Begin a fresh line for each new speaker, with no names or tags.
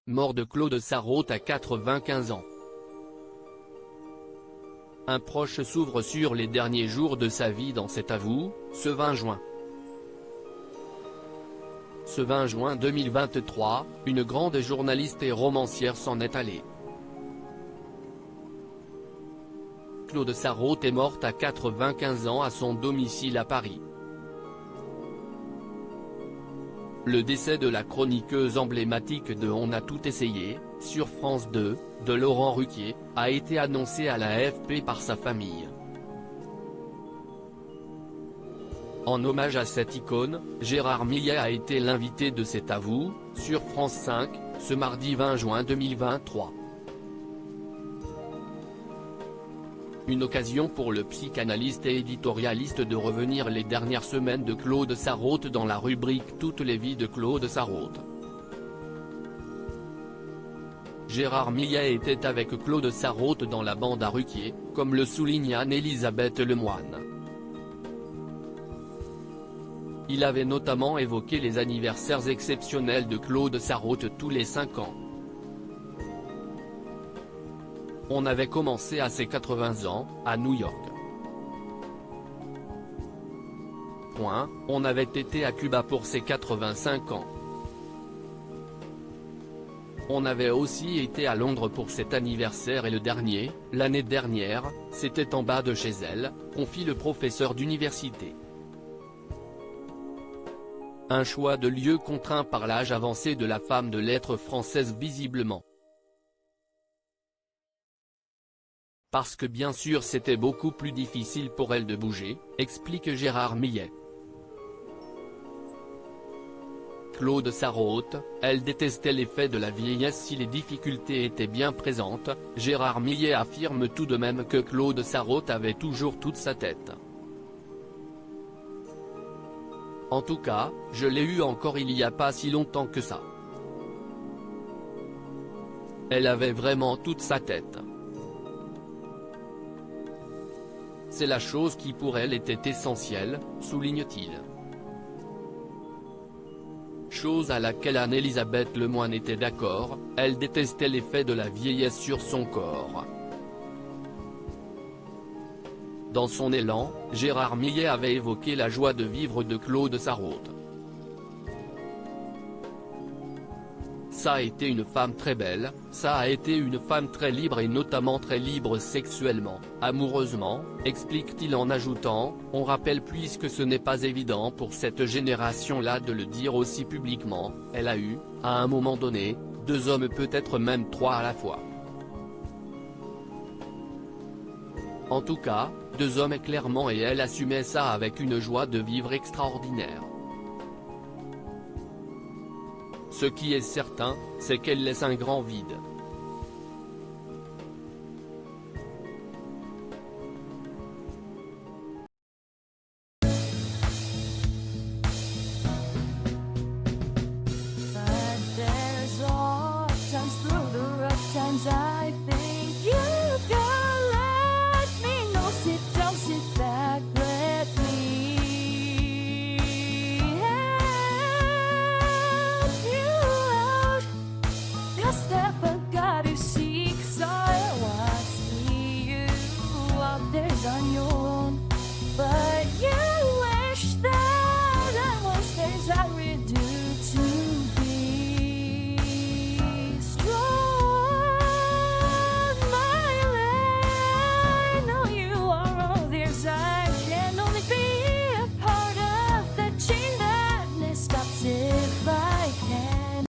mort de Claude Sarraute à 95 ans. Un proche s'ouvre sur les derniers jours de sa vie dans cet avou, ce 20 juin. Ce 20 juin 2023, une grande journaliste et romancière s'en est allée. Claude Sarraute est morte à 95 ans à son domicile à Paris. Le décès de la chroniqueuse emblématique de On a tout essayé, sur France 2, de Laurent Ruquier, a été annoncé à la AFP par sa famille. En hommage à cette icône, Gérard Millet a été l'invité de cet avou, sur France 5, ce mardi 20 juin 2023. Une occasion pour le psychanalyste et éditorialiste de revenir les dernières semaines de Claude Sarraute dans la rubrique Toutes les vies de Claude Sarraute. Gérard Millet était avec Claude Sarraute dans la bande à Ruquier, comme le souligne Anne-Elisabeth Lemoine. Il avait notamment évoqué les anniversaires exceptionnels de Claude Sarraute tous les 5 ans. On avait commencé à ses 80 ans, à New York. On avait été à Cuba pour ses 85 ans. On avait aussi été à Londres pour cet anniversaire et le dernier, l'année dernière, c'était en bas de chez elle, confie le professeur d'université. Un choix de lieu contraint par l'âge avancé de la femme de lettres française visiblement. Parce que bien sûr c'était beaucoup plus difficile pour elle de bouger, explique Gérard Millet. Claude Sarraute, elle détestait l'effet de la vieillesse si les difficultés étaient bien présentes. Gérard Millet affirme tout de même que Claude Sarraute avait toujours toute sa tête. En tout cas, je l'ai eu encore il y a pas si longtemps que ça. Elle avait vraiment toute sa tête. C'est la chose qui pour elle était essentielle, souligne-t-il. Chose à laquelle Anne-Elisabeth Lemoine était d'accord, elle détestait l'effet de la vieillesse sur son corps. Dans son élan, Gérard Millet avait évoqué la joie de vivre de Claude Sarraute. Ça a été une femme très belle, ça a été une femme très libre et notamment très libre sexuellement, amoureusement, explique-t-il en ajoutant, on rappelle puisque ce n'est pas évident pour cette génération-là de le dire aussi publiquement, elle a eu, à un moment donné, 2 hommes peut-être même 3 à la fois. En tout cas, 2 hommes clairement et elle assumait ça avec une joie de vivre extraordinaire. Ce qui est certain, c'est qu'elle laisse un grand vide.